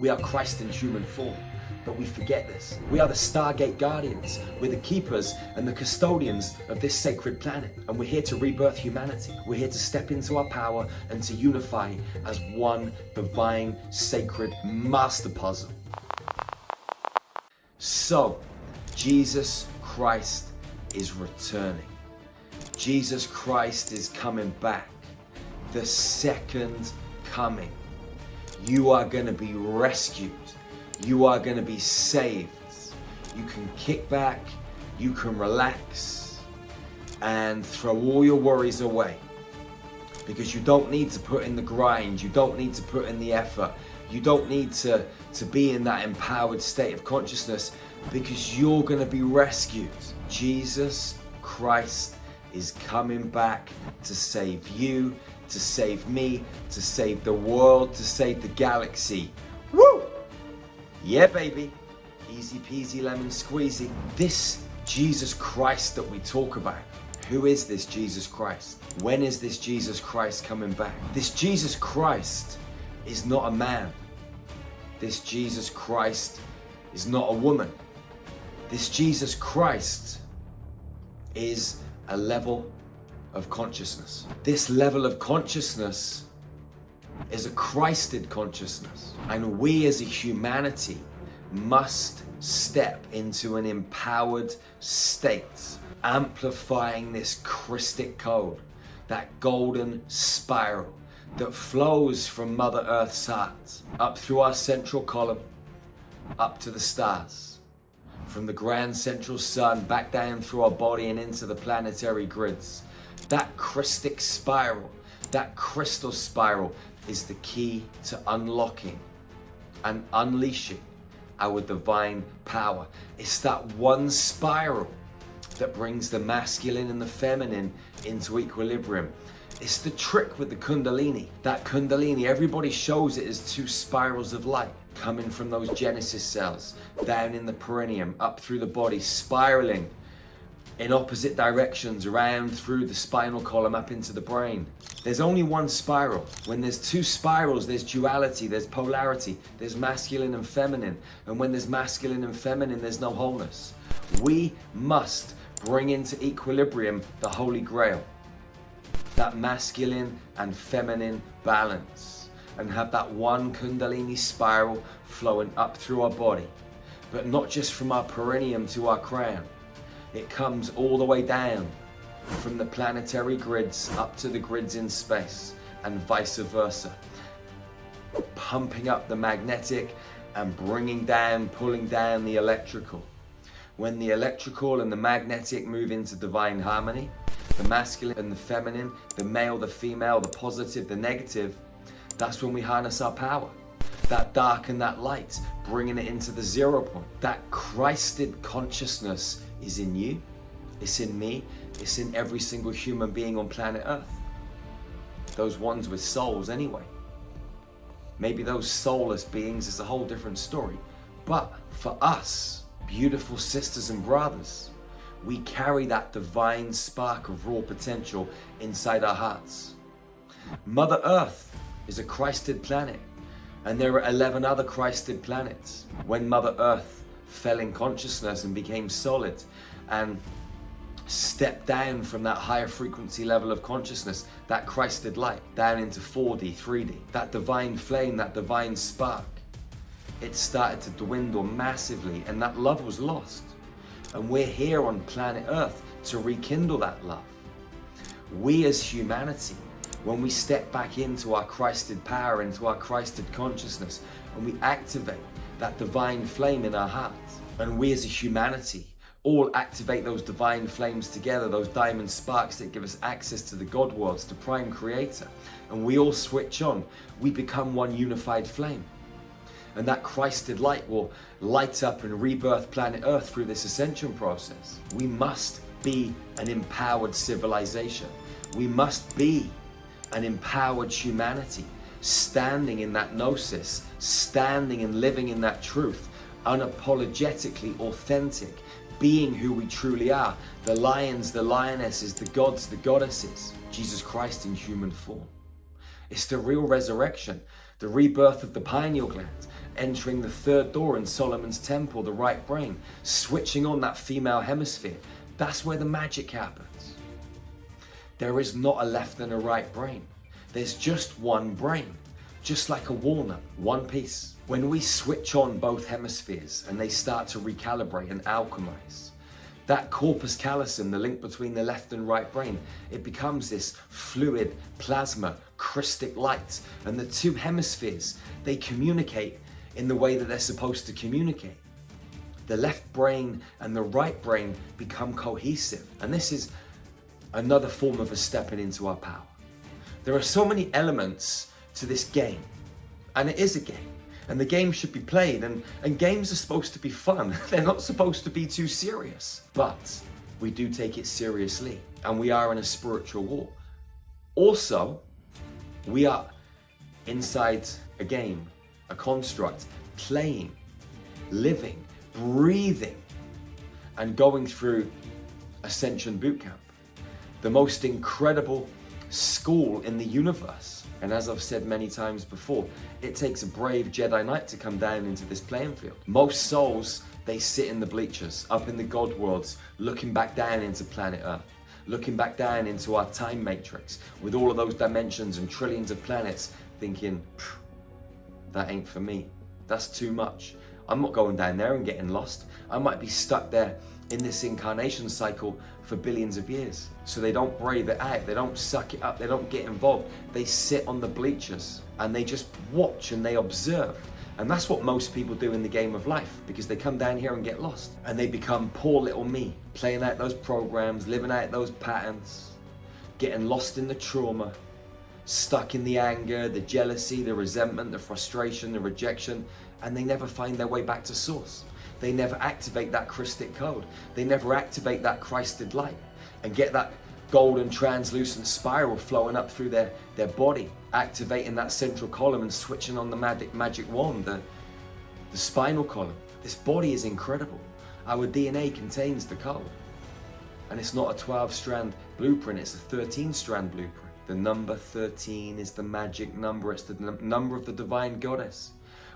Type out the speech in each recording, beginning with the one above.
We are Christ in human form, but we forget this. We are the Stargate Guardians. We're the keepers and the custodians of this sacred planet, and we're here to rebirth humanity. We're here to step into our power and to unify as one divine, sacred master puzzle. So, Jesus Christ is returning. Jesus Christ is coming back. The second coming. You are going to be rescued. You are going to be saved. You can kick back, you can relax, and throw all your worries away. Because you don't need to put in the grind, you don't need to put in the effort, you don't need to be in that empowered state of consciousness, because you're going to be rescued. Jesus Christ is coming back to save you, to save me, to save the world, to save the galaxy. Woo! Yeah, baby. Easy peasy lemon squeezy. This Jesus Christ that we talk about, who is this Jesus Christ? When is this Jesus Christ coming back? This Jesus Christ is not a man. This Jesus Christ is not a woman. This Jesus Christ is a level of consciousness. This level of consciousness is a Christed consciousness. And we as a humanity must step into an empowered state, amplifying this Christic code, that golden spiral that flows from Mother Earth's heart, up through our central column, up to the stars. From the grand central sun, back down through our body and into the planetary grids. That Christic spiral, that crystal spiral is the key to unlocking and unleashing our divine power. It's that one spiral that brings the masculine and the feminine into equilibrium. It's the trick with the Kundalini. That Kundalini, everybody shows it as two spirals of light coming from those Genesis cells, down in the perineum, up through the body, spiraling in opposite directions, around through the spinal column, up into the brain. There's only one spiral. When there's two spirals, there's duality, there's polarity, there's masculine and feminine. And when there's masculine and feminine, there's no wholeness. We must bring into equilibrium the Holy Grail, that masculine and feminine balance, and have that one Kundalini spiral flowing up through our body, but not just from our perineum to our crown. It comes all the way down from the planetary grids up to the grids in space, and vice versa, pumping up the magnetic and bringing down, pulling down the electrical. When the electrical and the magnetic move into divine harmony, the masculine and the feminine, the male, the female, the positive, the negative, that's when we harness our power. That dark and that light, bringing it into the 0 point. That Christed consciousness is in you, it's in me, it's in every single human being on planet Earth. Those ones with souls anyway. Maybe those soulless beings is a whole different story. But for us, beautiful sisters and brothers, we carry that divine spark of raw potential inside our hearts. Mother Earth is a Christed planet, and there are 11 other Christed planets. When Mother Earth fell in consciousness and became solid and stepped down from that higher frequency level of consciousness, that Christed light, down into 4D, 3D, that divine flame, that divine spark, it started to dwindle massively, and that love was lost. And we're here on planet Earth to rekindle that love. We as humanity, when we step back into our Christed power, into our Christed consciousness, and we activate that divine flame in our hearts, and we as a humanity all activate those divine flames together, those diamond sparks that give us access to the God worlds, to Prime Creator, and we all switch on, we become one unified flame. And that Christed light will light up and rebirth planet Earth through this ascension process. We must be an empowered civilization. We must be an empowered humanity, standing in that gnosis, standing and living in that truth, unapologetically authentic, being who we truly are. The lions, the lionesses, the gods, the goddesses, Jesus Christ in human form. It's the real resurrection, the rebirth of the pineal gland, entering the third door in Solomon's temple, the right brain, switching on that female hemisphere. That's where the magic happens. There is not a left and a right brain. There's just one brain, just like a walnut, one piece. When we switch on both hemispheres and they start to recalibrate and alchemize, that corpus callosum, the link between the left and right brain, it becomes this fluid plasma, crystalline light. And the two hemispheres, they communicate in the way that they're supposed to communicate. The left brain and the right brain become cohesive. And this is another form of us stepping into our power. There are so many elements to this game, and it is a game. And the game should be played, and games are supposed to be fun. They're not supposed to be too serious. But we do take it seriously, and we are in a spiritual war. Also, we are inside a game, a construct, playing, living, breathing, and going through Ascension Bootcamp, the most incredible school in the universe. And as I've said many times before, it takes a brave Jedi Knight to come down into this playing field. Most souls, they sit in the bleachers, up in the God worlds, looking back down into planet Earth, looking back down into our time matrix, with all of those dimensions and trillions of planets, thinking, that ain't for me. That's too much. I'm not going down there and getting lost. I might be stuck there in this incarnation cycle for billions of years. So they don't brave it out, they don't suck it up, they don't get involved. They sit on the bleachers and they just watch and they observe. And that's what most people do in the game of life, because they come down here and get lost and they become poor little me, playing out those programs, living out those patterns, getting lost in the trauma, stuck in the anger, the jealousy, the resentment, the frustration, the rejection, and they never find their way back to source. They never activate that Christic code. They never activate that Christed light and get that golden translucent spiral flowing up through their body, activating that central column and switching on the magic wand, the spinal column. This body is incredible. Our DNA contains the code. And it's not a 12-strand blueprint, it's a 13-strand blueprint. The number 13 is the magic number. It's the number of the divine goddess.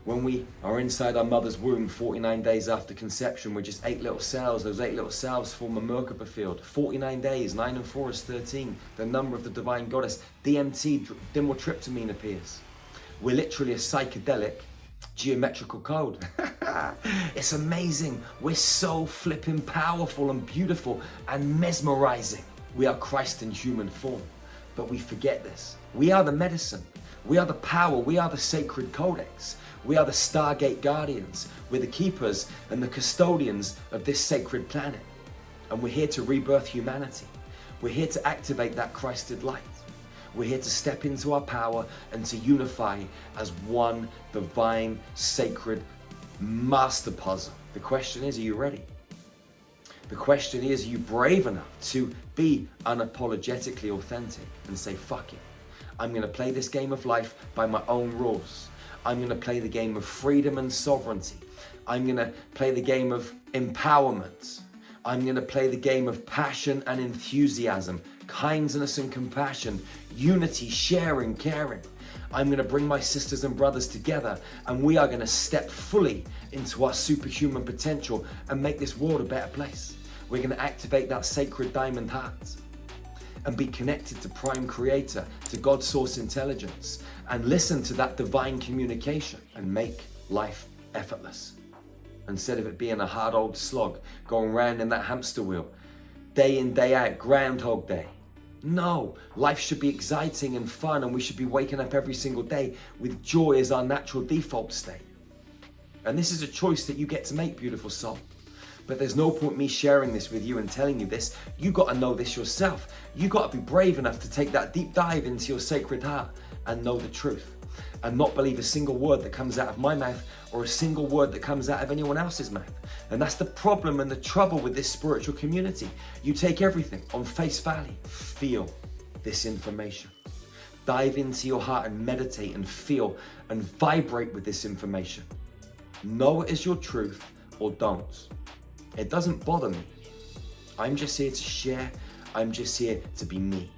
When we are inside our mother's womb 49 days after conception, we're just 8 little cells. Those 8 little cells form a Merkaba field. 49 days, 9 and 4 is 13. The number of the divine goddess. DMT, dimethyltryptamine, appears. We're literally a psychedelic geometrical code. It's amazing. We're so flipping powerful and beautiful and mesmerizing. We are Christ in human form, but we forget this. We are the medicine. We are the power. We are the sacred codex. We are the Stargate Guardians. We're the keepers and the custodians of this sacred planet. And we're here to rebirth humanity. We're here to activate that Christed light. We're here to step into our power and to unify as one divine, sacred master puzzle. The question is, are you ready? The question is, are you brave enough to be unapologetically authentic and say, fuck it. I'm gonna play this game of life by my own rules. I'm gonna play the game of freedom and sovereignty. I'm gonna play the game of empowerment. I'm gonna play the game of passion and enthusiasm, kindness and compassion, unity, sharing, caring. I'm gonna bring my sisters and brothers together, and we are gonna step fully into our superhuman potential and make this world a better place. We're gonna activate that sacred diamond heart and be connected to Prime Creator, to God's source intelligence, and listen to that divine communication and make life effortless. Instead of it being a hard old slog, going round in that hamster wheel, day in, day out, Groundhog Day. No, life should be exciting and fun, and we should be waking up every single day with joy as our natural default state. And this is a choice that you get to make, beautiful soul. But there's no point me sharing this with you and telling you this. You gotta know this yourself. You gotta be brave enough to take that deep dive into your sacred heart and know the truth, and not believe a single word that comes out of my mouth or a single word that comes out of anyone else's mouth. And that's the problem and the trouble with this spiritual community. You take everything on face value. Feel this information. Dive into your heart and meditate and feel and vibrate with this information. Know it as your truth or don't. It doesn't bother me. I'm just here to share. I'm just here to be me.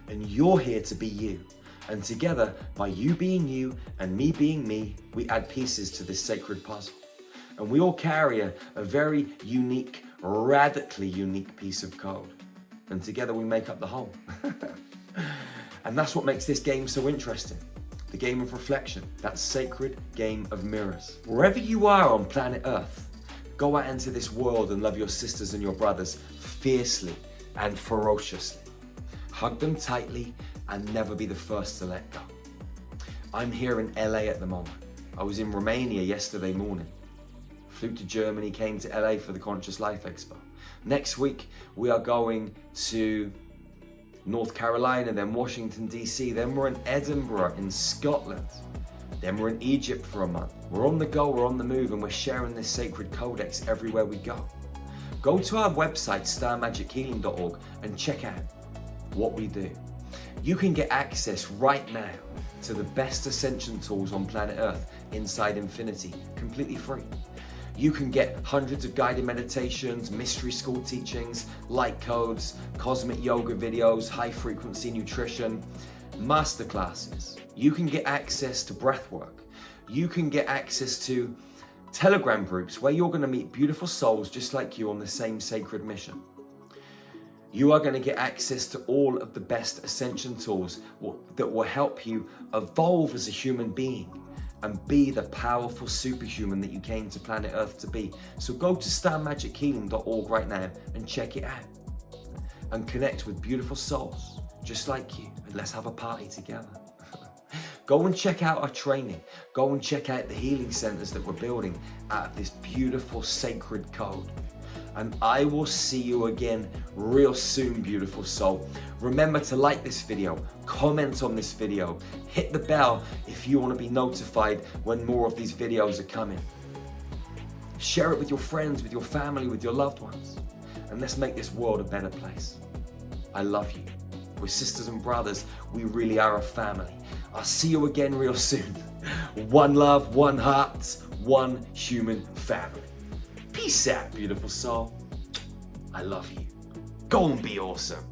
And you're here to be you. And together, by you being you and me being me, we add pieces to this sacred puzzle. And we all carry a very unique, radically unique piece of code. And together we make up the whole. And that's what makes this game so interesting. The game of reflection, that sacred game of mirrors. Wherever you are on planet Earth, go out into this world and love your sisters and your brothers fiercely and ferociously. Hug them tightly and never be the first to let go. I'm here in LA at the moment. I was in Romania yesterday morning. Flew to Germany, came to LA for the Conscious Life Expo. Next week, we are going to North Carolina, then Washington, DC, then we're in Edinburgh in Scotland. Then we're in Egypt for a month. We're on the go, we're on the move, and we're sharing this sacred codex everywhere we go. Go to our website, starmagichealing.org, and check out what we do. You can get access right now to the best ascension tools on planet Earth inside Infinity, completely free. You can get hundreds of guided meditations, mystery school teachings, light codes, cosmic yoga videos, high frequency nutrition, masterclasses. You can get access to breathwork. You can get access to Telegram groups where you're going to meet beautiful souls just like you on the same sacred mission. You are going to get access to all of the best ascension tools that will help you evolve as a human being and be the powerful superhuman that you came to planet Earth to be. So go to starmagichealing.org right now and check it out and connect with beautiful souls just like you, and let's have a party together. Go and check out our training. Go and check out the healing centers that we're building out of this beautiful sacred code. And I will see you again real soon, beautiful soul. Remember to like this video, comment on this video, hit the bell if you want to be notified when more of these videos are coming. Share it with your friends, with your family, with your loved ones. And let's make this world a better place. I love you. We're sisters and brothers. We really are a family. I'll see you again real soon. One love, one heart, one human family. Peace out, beautiful soul. I love you. Go and be awesome.